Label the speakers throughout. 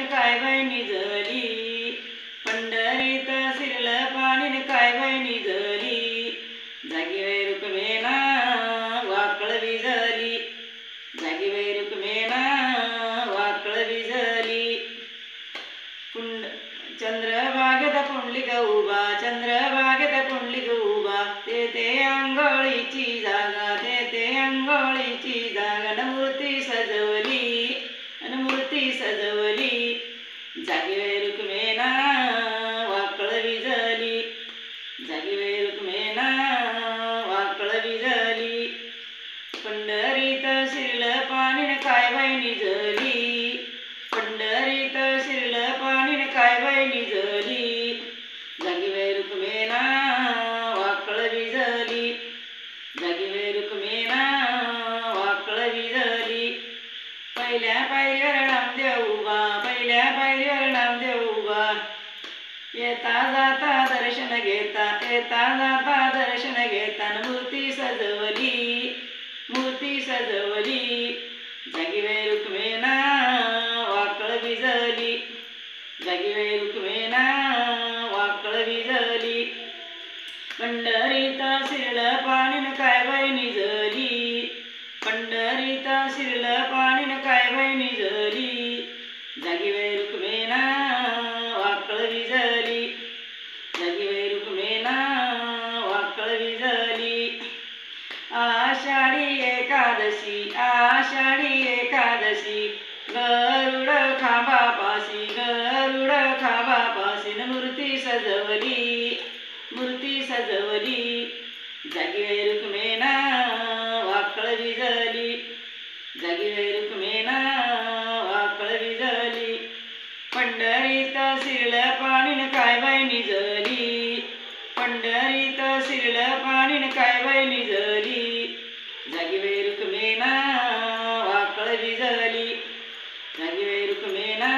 Speaker 1: काय बाई निजली पंढरीत शिरलं पाणी काय बाई निजली जागी वै रुक्मिणा वाकळ विजली जागी वै रुक्मिणा वाकळ विजली चंद्रभागेत पुंडलिक उभा चंद्रभागेत पुंडलिक उभा ते अंघोळीची जागा ते अंघोळीची जागा न मूर्ती सजवली मूर्ती सजवली जागी वै रुक्मिणा वाकळ विजली जागी वै रुक्मिणा वाकळ विजली पंढरीत शिरलं पाणी काय बाई निजली पंढरीत शिरलं पाणी काय बाई निजली जागी वै रुक्मिणा वाकळ विजली जागी वै रुक्मिणा वाकळ विजली पहिल्या पायरीवर नामदेव उभा पहिल्या पायरीवर नामदेव उभा येता जाता दर्शन घेता येता जाता दर्शन घेता मूर्ती सजवली जागी वै रुक्मिणा वाकळ विजली जागी वै रुक्मिणा वाकळ विजली पंढरीत शिरलं पाणी काय बाई निजली पंढरीत शिरलं पाणी काय बाई निजली जागी वै रुक्मिणा वाकळ विजली जागी वै रुक्मिणा वाकळ विजली आषाढी एकादशी गरुड खांबापाशी मूर्ती सजवली जागी वै रुक्मिणा वाकळ विजली जागी वै रुक्मिणा वाकळ विजली पंढरीत शिरलं पाणी काय बाई निजली पंढरीत शिरलं पाणी काय बाई निजली जागी वै रुक्मिणा वाकळ विजली जागी वै रुक्मिणा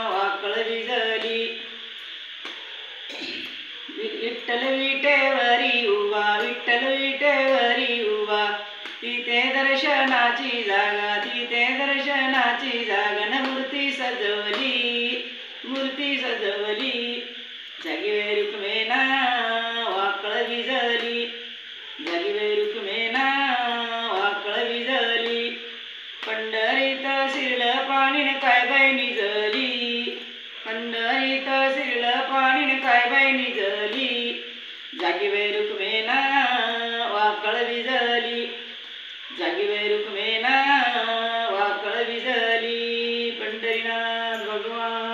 Speaker 1: वाकळ विजली विठ्ठल विटेवरी उभा तिथे दर्शनाची जागा न मूर्ती सजवली जागी वै रुक्मिणा वाकळ विजली जागी वै रुक्मिणा वाकळ विजली पंढरीत शिरलं पाणी काय बाई निजली पंढरीत शिरलं पाणी काय बाई निजली जागी वै रुक्मिणा वाकळ विजली जागी वै रुक्मिणा वाकळ विजली पंढरीनाथ भगवान